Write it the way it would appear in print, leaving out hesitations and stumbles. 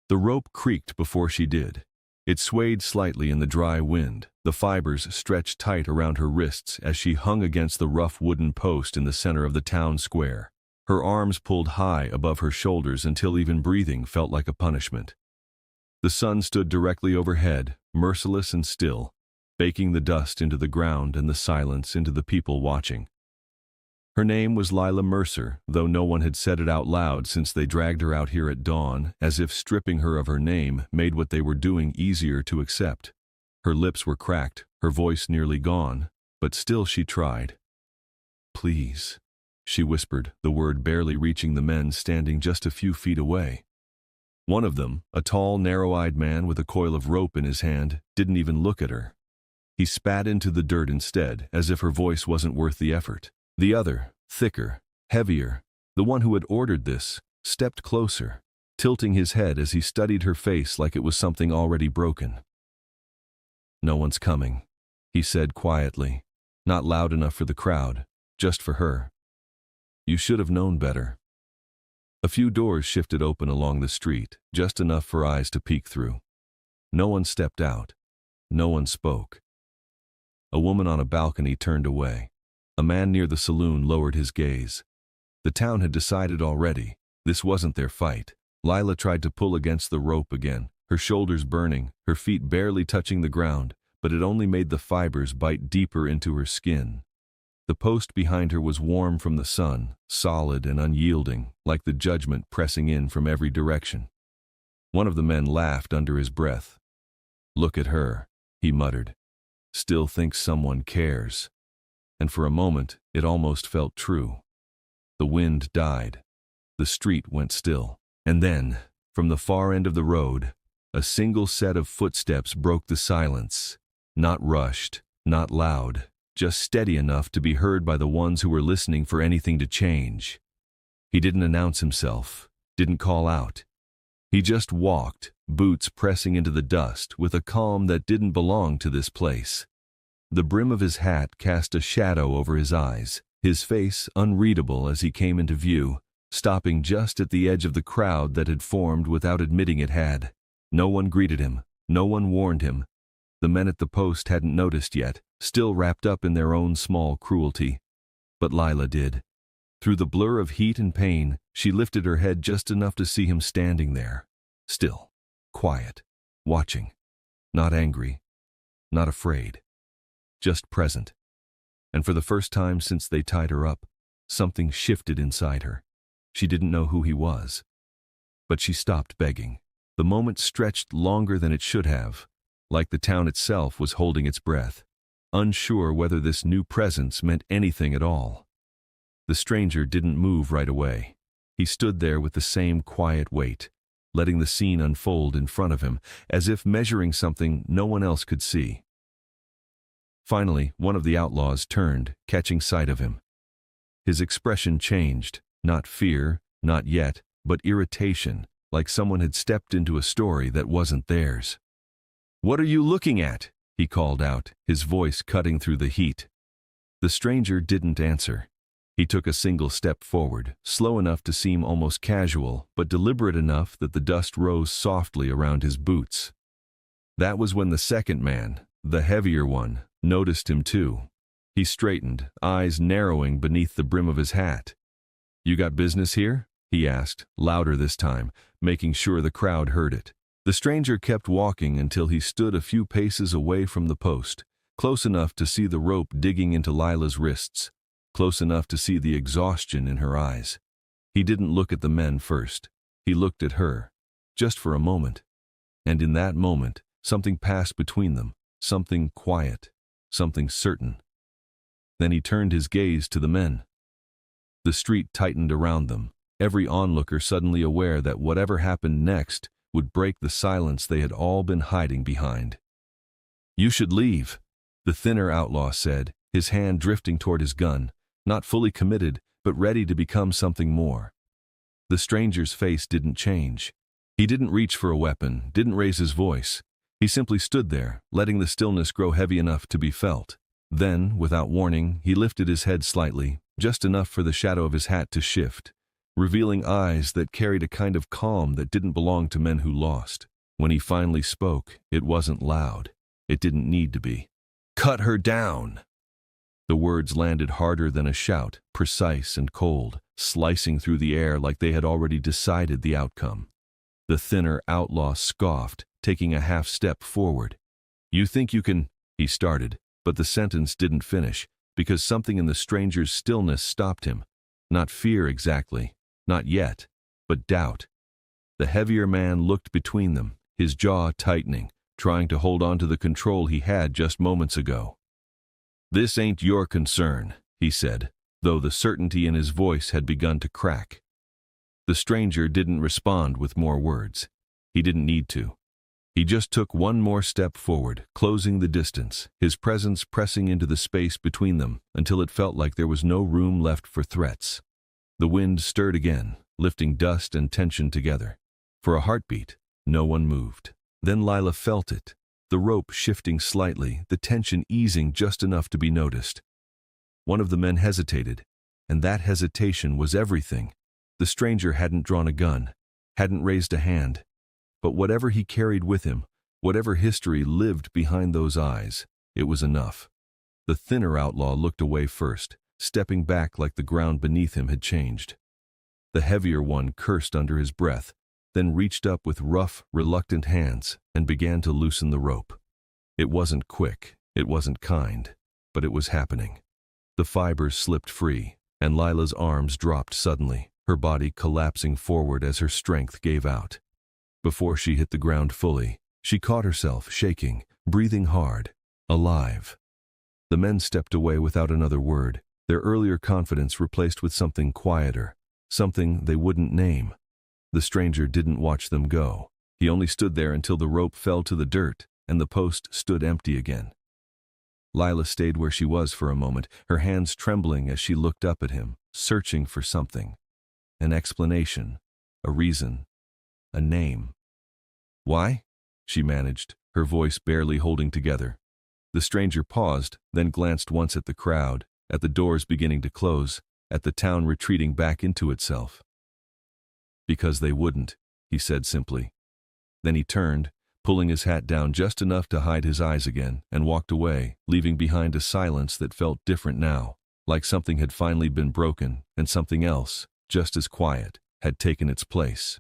The rope creaked before she did. It swayed slightly in the dry wind, the fibers stretched tight around her wrists as she hung against the rough wooden post in the center of the town square. Her arms pulled high above her shoulders until even breathing felt like a punishment. The sun stood directly overhead, merciless and still, baking the dust into the ground and the silence into the people watching. Her name was Lila Mercer, though no one had said it out loud since they dragged her out here at dawn, as if stripping her of her name made what they were doing easier to accept. Her lips were cracked, her voice nearly gone, but still she tried. "Please," she whispered, the word barely reaching the men standing just a few feet away. One of them, a tall, narrow-eyed man with a coil of rope in his hand, didn't even look at her. He spat into the dirt instead, as if her voice wasn't worth the effort. The other, thicker, heavier, the one who had ordered this, stepped closer, tilting his head as he studied her face like it was something already broken. "No one's coming," he said quietly, not loud enough for the crowd, just for her. "You should have known better." A few doors shifted open along the street, just enough for eyes to peek through. No one stepped out. No one spoke. A woman on a balcony turned away. A man near the saloon lowered his gaze. The town had decided already. This wasn't their fight. Lila tried to pull against the rope again, her shoulders burning, her feet barely touching the ground, but it only made the fibers bite deeper into her skin. The post behind her was warm from the sun, solid and unyielding, like the judgment pressing in from every direction. One of the men laughed under his breath. "Look at her," he muttered. "Still thinks someone cares." And for a moment, it almost felt true. The wind died. The street went still. And then, from the far end of the road, a single set of footsteps broke the silence. Not rushed, not loud, just steady enough to be heard by the ones who were listening for anything to change. He didn't announce himself, didn't call out. He just walked, boots pressing into the dust, with a calm that didn't belong to this place. The brim of his hat cast a shadow over his eyes, his face unreadable as he came into view, stopping just at the edge of the crowd that had formed without admitting it had. No one greeted him, no one warned him. The men at the post hadn't noticed yet, still wrapped up in their own small cruelty. But Lila did. Through the blur of heat and pain, she lifted her head just enough to see him standing there. Still, quiet, watching. Not angry, not afraid. Just present. And for the first time since they tied her up, something shifted inside her. She didn't know who he was. But she stopped begging. The moment stretched longer than it should have, like the town itself was holding its breath, unsure whether this new presence meant anything at all. The stranger didn't move right away. He stood there with the same quiet weight, letting the scene unfold in front of him, as if measuring something no one else could see. Finally, one of the outlaws turned, catching sight of him. His expression changed, not fear, not yet, but irritation, like someone had stepped into a story that wasn't theirs. "What are you looking at?" he called out, his voice cutting through the heat. The stranger didn't answer. He took a single step forward, slow enough to seem almost casual, but deliberate enough that the dust rose softly around his boots. That was when the second man, the heavier one, noticed him too. He straightened, eyes narrowing beneath the brim of his hat. "You got business here?" he asked, louder this time, making sure the crowd heard it. The stranger kept walking until he stood a few paces away from the post, close enough to see the rope digging into Lila's wrists, close enough to see the exhaustion in her eyes. He didn't look at the men first. He looked at her, just for a moment. And in that moment, something passed between them, something quiet, something certain. Then he turned his gaze to the men. The street tightened around them, every onlooker suddenly aware that whatever happened next would break the silence they had all been hiding behind. "You should leave," the thinner outlaw said, his hand drifting toward his gun, not fully committed, but ready to become something more. The stranger's face didn't change. He didn't reach for a weapon, didn't raise his voice. He simply stood there, letting the stillness grow heavy enough to be felt. Then, without warning, he lifted his head slightly, just enough for the shadow of his hat to shift, revealing eyes that carried a kind of calm that didn't belong to men who lost. When he finally spoke, it wasn't loud. It didn't need to be. "Cut her down!" The words landed harder than a shout, precise and cold, slicing through the air like they had already decided the outcome. The thinner outlaw scoffed, taking a half step forward. "You think you can—" he started, but the sentence didn't finish, because something in the stranger's stillness stopped him. Not fear exactly, not yet, but doubt. The heavier man looked between them, his jaw tightening, trying to hold on to the control he had just moments ago. "This ain't your concern," he said, though the certainty in his voice had begun to crack. The stranger didn't respond with more words. He didn't need to. He just took one more step forward, closing the distance, his presence pressing into the space between them until it felt like there was no room left for threats. The wind stirred again, lifting dust and tension together. For a heartbeat, no one moved. Then Lila felt it, the rope shifting slightly, the tension easing just enough to be noticed. One of the men hesitated, and that hesitation was everything. The stranger hadn't drawn a gun, hadn't raised a hand. But whatever he carried with him, whatever history lived behind those eyes, it was enough. The thinner outlaw looked away first, stepping back like the ground beneath him had changed. The heavier one cursed under his breath, then reached up with rough, reluctant hands and began to loosen the rope. It wasn't quick, it wasn't kind, but it was happening. The fibers slipped free, and Lila's arms dropped suddenly, her body collapsing forward as her strength gave out. Before she hit the ground fully, she caught herself, shaking, breathing hard, alive. The men stepped away without another word, their earlier confidence replaced with something quieter, something they wouldn't name. The stranger didn't watch them go. He only stood there until the rope fell to the dirt and the post stood empty again. Lila stayed where she was for a moment, her hands trembling as she looked up at him, searching for something. An explanation, a reason, a name. "Why?" she managed, her voice barely holding together. The stranger paused, then glanced once at the crowd, at the doors beginning to close, at the town retreating back into itself. "Because they wouldn't," he said simply. Then he turned, pulling his hat down just enough to hide his eyes again, and walked away, leaving behind a silence that felt different now, like something had finally been broken and something else, just as quiet, had taken its place.